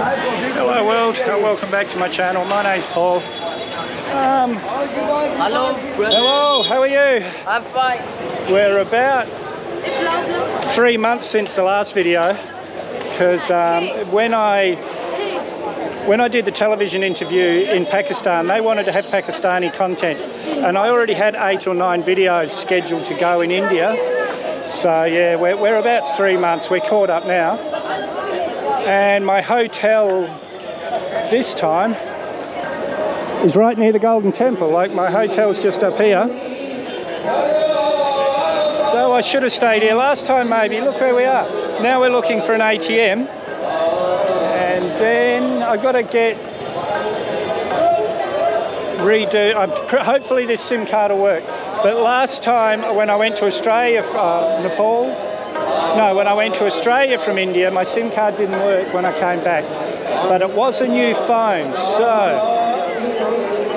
Hello world, welcome back to my channel. My name's Paul. Hello, brother. Hello, how are you? I'm fine. We're about 3 months since the last video, because when I did the television interview in Pakistan, they wanted to have Pakistani content, and I already had 8 or 9 videos scheduled to go in India. So yeah, we're about 3 months. We're caught up now, and my hotel this time is right near the Golden Temple. Like, my hotel's just up here, so I should have stayed here last time maybe. Look where we are. Now we're looking for an ATM, and then I've got to get hopefully this SIM card will work. But last time when I went to Australia, when I went to Australia from India, my SIM card didn't work when I came back. But it was a new phone, so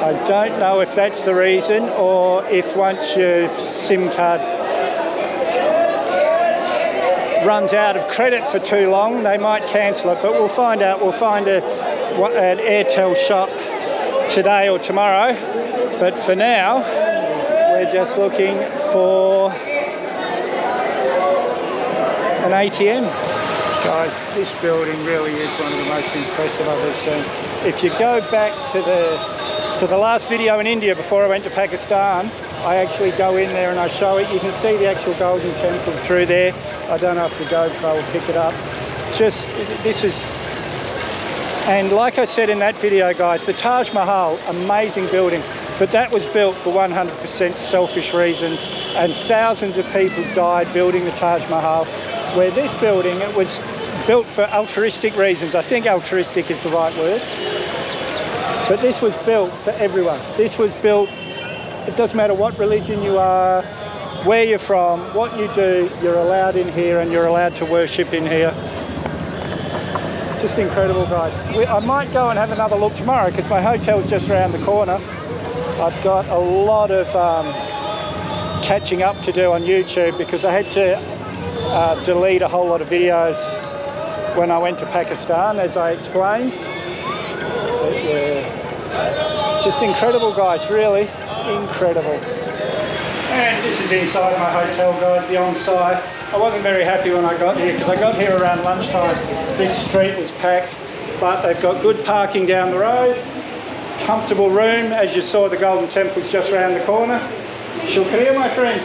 I don't know if that's the reason, or if once your SIM card runs out of credit for too long, they might cancel it. But we'll find out. We'll find an Airtel shop today or tomorrow. But for now, we're just looking for an ATM. Guys, this building really is one of the most impressive I've ever seen. If you go back to the last video in India before I went to Pakistan, I actually go in there and I show it. You can see the actual Golden Temple through there. I don't know if the GoPro will pick it up. And like I said in that video, guys, the Taj Mahal, amazing building, but that was built for 100% selfish reasons, and thousands of people died building the Taj Mahal. Where this building, it was built for altruistic reasons. I think altruistic is the right word. But this was built for everyone. This was built, it doesn't matter what religion you are, where you're from, what you do, you're allowed in here, and you're allowed to worship in here. Just incredible, guys. I might go and have another look tomorrow, because my hotel's just around the corner. I've got a lot of catching up to do on YouTube, because I had to delete a whole lot of videos when I went to Pakistan, as I explained. But yeah, just incredible, guys, really incredible. And this is inside my hotel, guys, the on-site. I wasn't very happy when I got here, because I got here around lunchtime. This street was packed, but they've got good parking down the road, comfortable room. As you saw, the Golden Temple's just around the corner. Shukriya, my friends.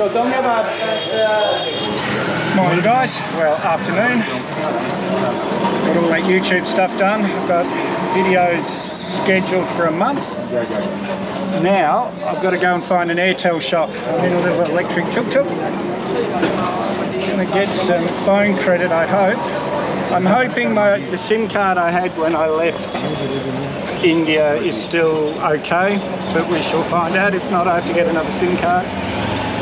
Morning, guys. Well, afternoon. Got all that YouTube stuff done. I've got videos scheduled for a month. Now I've got to go and find an Airtel shop. I'm in a little electric tuk-tuk. Gonna get some phone credit, I hope. I'm hoping the SIM card I had when I left India is still okay, but we shall find out. If not, I have to get another SIM card.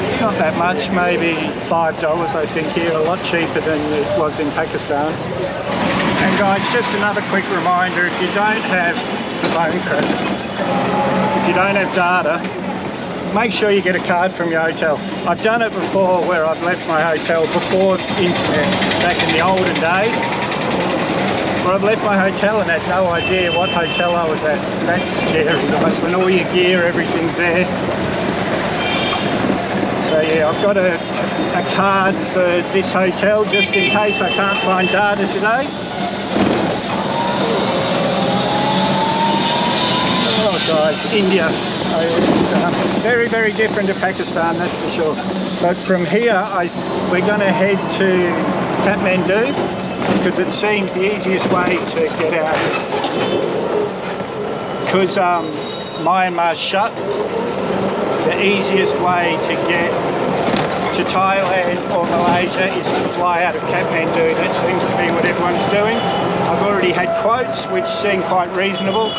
It's not that much, maybe $5 I think here, a lot cheaper than it was in Pakistan. And guys, just another quick reminder, if you don't have phone credit, if you don't have data, make sure you get a card from your hotel. I've done it before, where I've left my hotel before internet, back in the olden days, where I've left my hotel and had no idea what hotel I was at. That's scary, guys, when all your gear, everything's there. So yeah, I've got a card for this hotel just in case I can't find data today. Oh guys, India. Very, very different to Pakistan, that's for sure. But from here, we're going to head to Kathmandu, because it seems the easiest way to get out. Because Myanmar's shut, the easiest way to get to Thailand or Malaysia is to fly out of Kathmandu. That seems to be what everyone's doing. I've already had quotes which seem quite reasonable.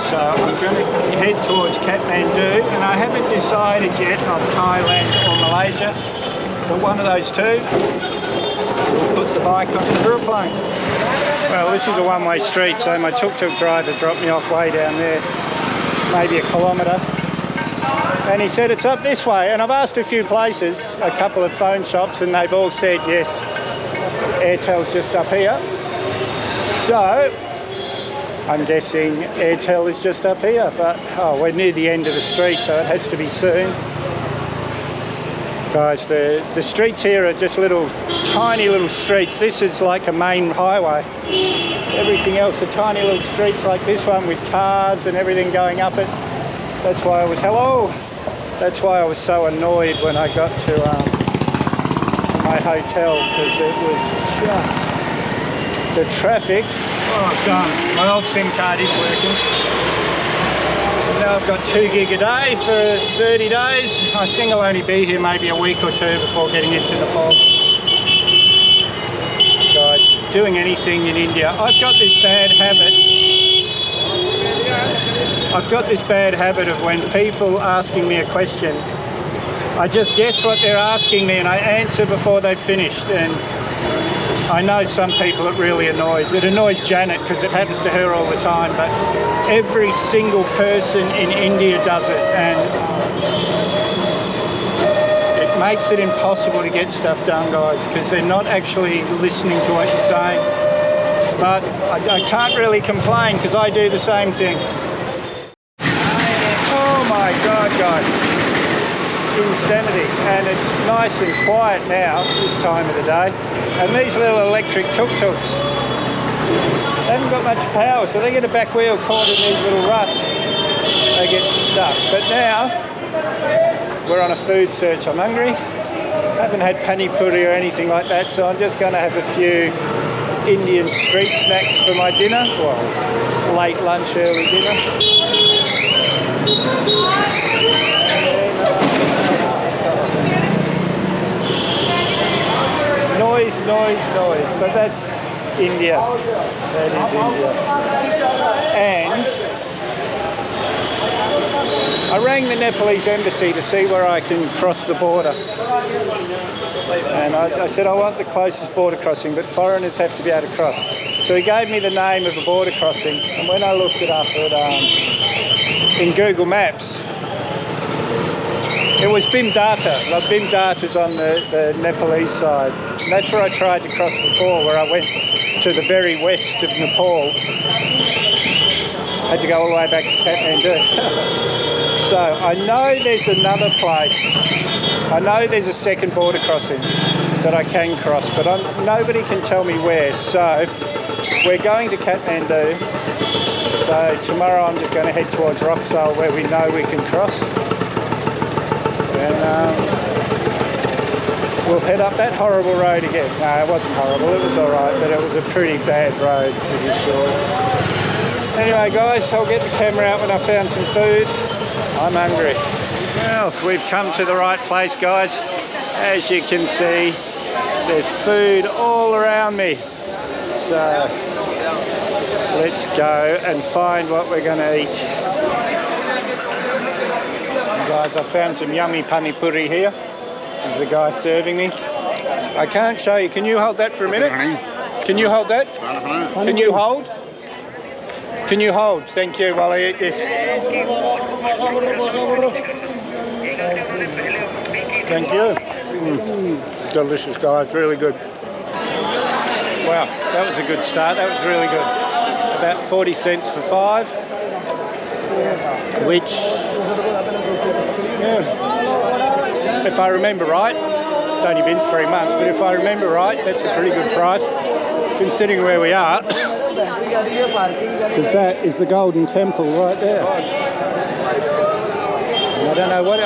So I'm going to head towards Kathmandu, and I haven't decided yet on Thailand or Malaysia, but one of those two. We'll put the bike on the aeroplane. Well, this is a one-way street, so my tuk-tuk driver dropped me off way down there, maybe a kilometre. And he said it's up this way, and I've asked a few places, a couple of phone shops, and they've all said yes, Airtel's just up here. So I'm guessing Airtel is just up here, but oh, we're near the end of the street, so it has to be soon. Guys, the streets here are just tiny little streets. This is like a main highway. Everything else are tiny little streets like this one with cars and everything going up it. That's why that's why I was so annoyed when I got to my hotel, because it was just the traffic. Oh, done. My old SIM card is working. Now I've got 2 gig a day for 30 days. I think I'll only be here maybe a week or two before getting into Nepal. Guys, doing anything in India, I've got this bad habit of when people asking me a question, I just guess what they're asking me and I answer before they've finished. And I know some people it really annoys. It annoys Janet because it happens to her all the time, but every single person in India does it, and it makes it impossible to get stuff done, guys, because they're not actually listening to what you're saying. But I can't really complain because I do the same thing. Oh my God, guys. Insanity. And it's nice and quiet now this time of the day, and these little electric tuk-tuks, they haven't got much power, so they get a back wheel caught in these little ruts, they get stuck. But now we're on a food search. I'm hungry, haven't had pani puri or anything like that, so I'm just going to have a few Indian street snacks for my dinner, well, late lunch, early dinner. Noise, but that's India. That is India. And I rang the Nepalese embassy to see where I can cross the border. And I said I want the closest border crossing, but foreigners have to be able to cross. So he gave me the name of a border crossing, and when I looked it up in Google Maps, it was Bhimdata. Like Bhimdata's on the Nepalese side. And that's where I tried to cross before, where I went to the very west of Nepal. Had to go all the way back to Kathmandu. So I know there's another place. I know there's a second border crossing that I can cross, but nobody can tell me where. So we're going to Kathmandu. So tomorrow I'm just going to head towards Roxal, where we know we can cross. And we'll head up that horrible road again. No, it wasn't horrible, it was alright, but it was a pretty bad road, to be sure. Anyway guys, I'll get the camera out when I found some food. I'm hungry. Well, we've come to the right place, guys. As you can see, there's food all around me. So let's go and find what we're going to eat. Guys, I found some yummy pani puri here. This is the guy serving me. I can't show you. Can you hold that for a minute? Can you hold that? Can you hold? Can you hold? Thank you while I eat this. Thank you. Delicious, guys. Really good. Wow, that was a good start. That was really good. About 40 cents for 5. Which, yeah, if I remember right, it's only been 3 months, but if I remember right, that's a pretty good price considering where we are, because that is the Golden Temple right there. And I don't know what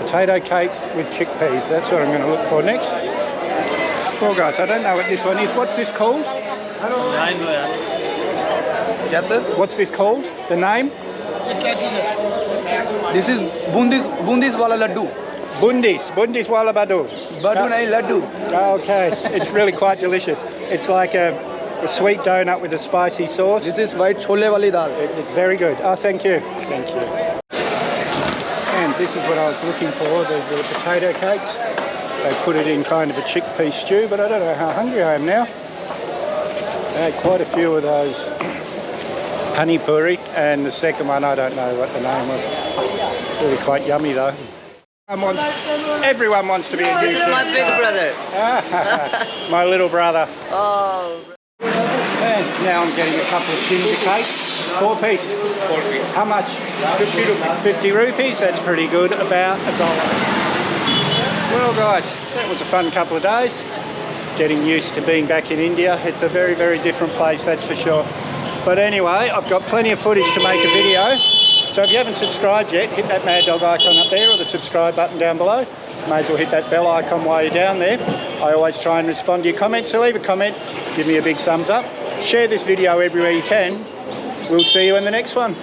potato cakes with chickpeas, that's what I'm going to look for next. Well guys, I don't know what this one is. What's this called? Yes, sir. What's this called? The name? This is bundis wala laddu. Bundis wala badu. Badu nahi laddu. Okay, it's really quite delicious. It's like a sweet donut with a spicy sauce. This is white chole wali dal. It's very good. Oh, thank you. Thank you. And this is what I was looking for, the potato cakes. They put it in kind of a chickpea stew, but I don't know how hungry I am now. I had quite a few of those pani puri, and the second one I don't know what the name was. Really quite yummy though. Everyone wants to be a YouTube My big star. brother. My little brother. Oh. And now I'm getting a couple of ginger cakes. 4 piece. 4 piece. How much? 50 rupees. 50 rupees, that's pretty good, about $1. Well guys, that was a fun couple of days. Getting used to being back in India. It's a very, very different place, that's for sure. But anyway, I've got plenty of footage to make a video. So if you haven't subscribed yet, hit that Mad Dog icon up there or the subscribe button down below. May as well hit that bell icon while you're down there. I always try and respond to your comments, so leave a comment, give me a big thumbs up. Share this video everywhere you can. We'll see you in the next one.